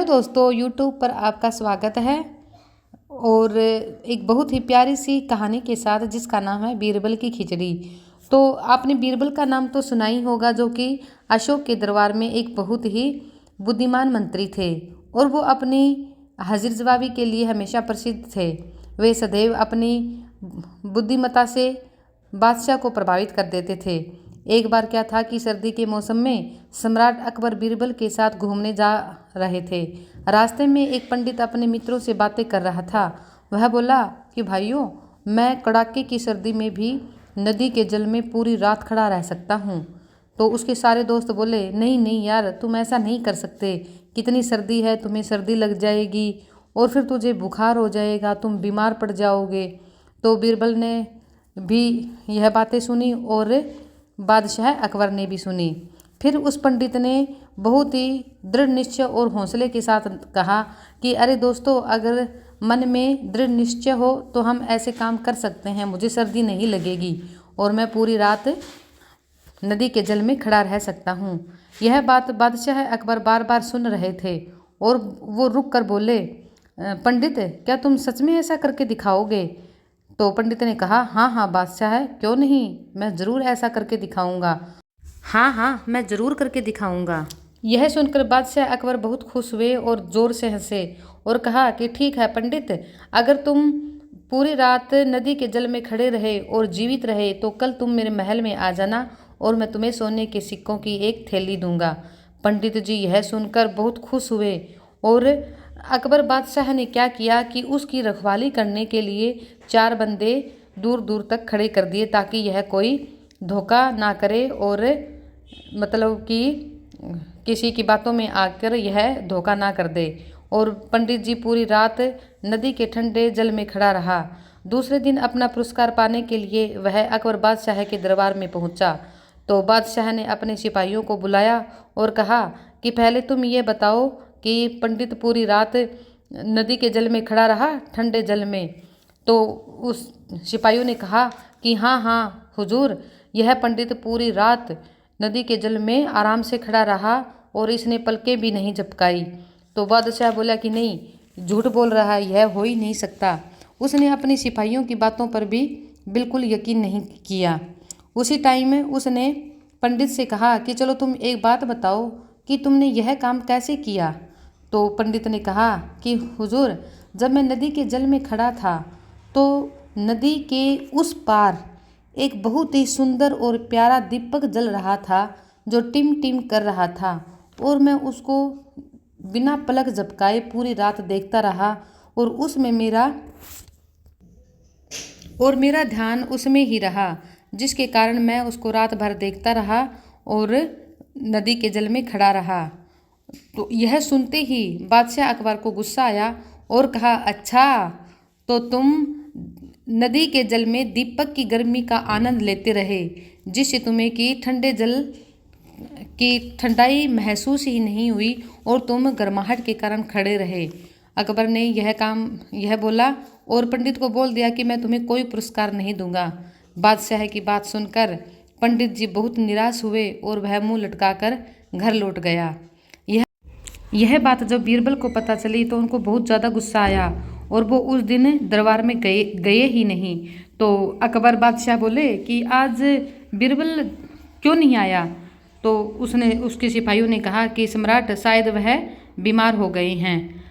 दोस्तों, YouTube पर आपका स्वागत है और एक बहुत ही प्यारी सी कहानी के साथ जिसका नाम है बीरबल की खिचड़ी। तो आपने बीरबल का नाम तो सुना ही होगा, जो कि अशोक के दरबार में एक बहुत ही बुद्धिमान मंत्री थे और वो अपनी हाजिर जवाबी के लिए हमेशा प्रसिद्ध थे। वे सदैव अपनी बुद्धिमत्ता से बादशाह को प्रभावित कर देते थे। एक बार क्या था कि सर्दी के मौसम में सम्राट अकबर बीरबल के साथ घूमने जा रहे थे। रास्ते में एक पंडित अपने मित्रों से बातें कर रहा था। वह बोला कि भाइयों, मैं कड़ाके की सर्दी में भी नदी के जल में पूरी रात खड़ा रह सकता हूँ। तो उसके सारे दोस्त बोले, नहीं नहीं यार, तुम ऐसा नहीं कर सकते। कितनी सर्दी है, तुम्हें सर्दी लग जाएगी और फिर तुझे बुखार हो जाएगा, तुम बीमार पड़ जाओगे। तो बीरबल ने भी यह बातें सुनी और बादशाह अकबर ने भी सुनी। फिर उस पंडित ने बहुत ही दृढ़ निश्चय और हौसले के साथ कहा कि अरे दोस्तों, अगर मन में दृढ़ निश्चय हो तो हम ऐसे काम कर सकते हैं। मुझे सर्दी नहीं लगेगी और मैं पूरी रात नदी के जल में खड़ा रह सकता हूँ। यह बात बादशाह अकबर बार बार सुन रहे थे और वो रुक कर बोले, पंडित, क्या तुम सच में ऐसा करके दिखाओगे? तो पंडित ने कहा, हाँ हाँ बादशाह, क्यों नहीं, मैं ज़रूर ऐसा करके दिखाऊंगा। हाँ हाँ, मैं ज़रूर करके दिखाऊंगा। यह सुनकर बादशाह अकबर बहुत खुश हुए और ज़ोर से हंसे और कहा कि ठीक है पंडित, अगर तुम पूरी रात नदी के जल में खड़े रहे और जीवित रहे तो कल तुम मेरे महल में आ जाना और मैं तुम्हें सोने के सिक्कों की एक थैली दूंगा। पंडित जी यह सुनकर बहुत खुश हुए और अकबर बादशाह ने क्या किया कि उसकी रखवाली करने के लिए 4 बंदे दूर दूर तक खड़े कर दिए ताकि यह कोई धोखा ना करे और मतलब कि किसी की बातों में आकर यह धोखा ना कर दे। और पंडित जी पूरी रात नदी के ठंडे जल में खड़ा रहा। दूसरे दिन अपना पुरस्कार पाने के लिए वह अकबर बादशाह के दरबार में पहुंचा। तो बादशाह ने अपने सिपाहियों को बुलाया और कहा कि पहले तुम ये बताओ कि पंडित पूरी रात नदी के जल में खड़ा रहा, ठंडे जल में। तो उस सिपाहियों ने कहा कि हाँ हाँ हुजूर, यह पंडित पूरी रात नदी के जल में आराम से खड़ा रहा और इसने पलकें भी नहीं झपकाई। तो बादशाह बोला कि नहीं, झूठ बोल रहा है, यह हो ही नहीं सकता। उसने अपनी सिपाहियों की बातों पर भी बिल्कुल यकीन नहीं किया। उसी टाइम में उसने पंडित से कहा कि चलो तुम एक बात बताओ कि तुमने यह काम कैसे किया। तो पंडित ने कहा कि हुजूर, जब मैं नदी के जल में खड़ा था तो नदी के उस पार एक बहुत ही सुंदर और प्यारा दीपक जल रहा था जो टिम टिम कर रहा था और मैं उसको बिना पलक झपकाए पूरी रात देखता रहा और उसमें मेरा ध्यान उसमें ही रहा, जिसके कारण मैं उसको रात भर देखता रहा और नदी के जल में खड़ा रहा। तो यह सुनते ही बादशाह अकबर को गुस्सा आया और कहा, अच्छा तो तुम नदी के जल में दीपक की गर्मी का आनंद लेते रहे, जिससे तुम्हें कि ठंडे जल की ठंडाई महसूस ही नहीं हुई और तुम गर्माहट के कारण खड़े रहे। अकबर ने यह बोला और पंडित को बोल दिया कि मैं तुम्हें कोई पुरस्कार नहीं दूंगा। बादशाह की बात सुनकर पंडित जी बहुत निराश हुए और वह मुंह लटकाकर घर लौट गया। यह बात जब बीरबल को पता चली तो उनको बहुत ज़्यादा गुस्सा आया और वो उस दिन दरबार में गए ही नहीं। तो अकबर बादशाह बोले कि आज बीरबल क्यों नहीं आया? तो उसके सिपाहियों ने कहा कि सम्राट, शायद वह बीमार हो गए हैं।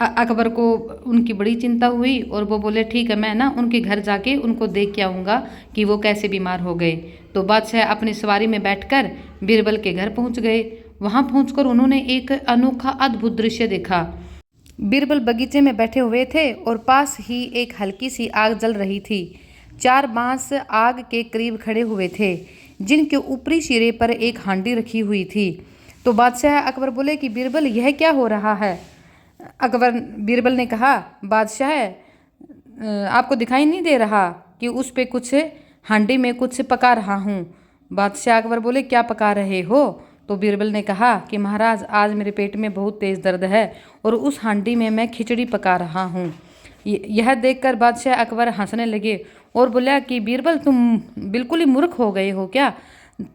अकबर को उनकी बड़ी चिंता हुई और वो बोले, ठीक है, मैं ना उनके घर जाके उनको देख के आऊँगा कि वो कैसे बीमार हो गए। तो बादशाह अपनी सवारी में बैठकर बीरबल के घर पहुँच गए। वहाँ पहुँचकर उन्होंने एक अनोखा अद्भुत दृश्य देखा। बीरबल बगीचे में बैठे हुए थे और पास ही एक हल्की सी आग जल रही थी। 4 बांस आग के करीब खड़े हुए थे, जिनके ऊपरी सिरे पर एक हांडी रखी हुई थी। तो बादशाह अकबर बोले कि बीरबल, यह क्या हो रहा है? बीरबल ने कहा, बादशाह, आपको दिखाई नहीं दे रहा कि उस पे कुछ हांडी में कुछ पका रहा हूँ? बादशाह अकबर बोले, क्या पका रहे हो? तो बीरबल ने कहा कि महाराज, आज मेरे पेट में बहुत तेज़ दर्द है और उस हांडी में मैं खिचड़ी पका रहा हूँ। यह देखकर बादशाह अकबर हंसने लगे और बोला कि बीरबल, तुम बिल्कुल ही मूर्ख हो गए हो क्या?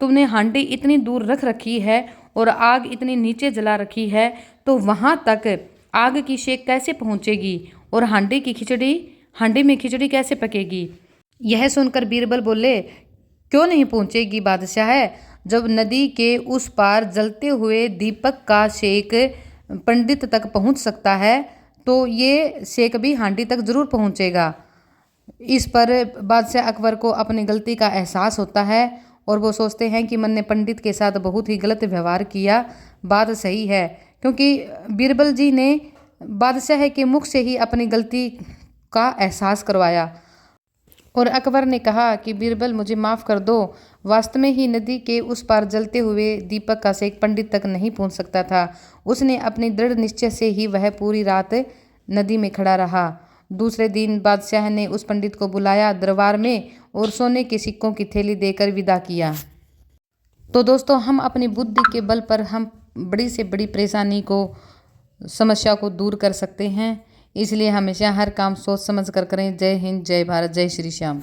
तुमने हांडी इतनी दूर रख रखी है और आग इतनी नीचे जला रखी है, तो वहाँ तक आग की शेक कैसे पहुँचेगी और हांडी में खिचड़ी कैसे पकेगी। यह सुनकर बीरबल बोले, क्यों नहीं पहुँचेगी बादशाह, जब नदी के उस पार जलते हुए दीपक का शेक पंडित तक पहुँच सकता है तो ये शेक भी हांडी तक जरूर पहुँचेगा। इस पर बादशाह अकबर को अपनी गलती का एहसास होता है और वो सोचते हैं कि मन ने पंडित के साथ बहुत ही गलत व्यवहार किया। बात सही है, क्योंकि बीरबल जी ने बादशाह के मुख से ही अपनी गलती का एहसास करवाया। और अकबर ने कहा कि बीरबल, मुझे माफ़ कर दो, वास्तव में ही नदी के उस पार जलते हुए दीपक का शेक पंडित तक नहीं पहुंच सकता था। उसने अपनी दृढ़ निश्चय से ही वह पूरी रात नदी में खड़ा रहा। दूसरे दिन बादशाह ने उस पंडित को बुलाया दरबार में और सोने के सिक्कों की थैली देकर विदा किया। तो दोस्तों, हम अपनी बुद्धि के बल पर हम बड़ी से बड़ी परेशानी को, समस्या को दूर कर सकते हैं। इसलिए हमेशा हर काम सोच समझ कर करें। जय हिंद, जय भारत, जय श्री श्याम।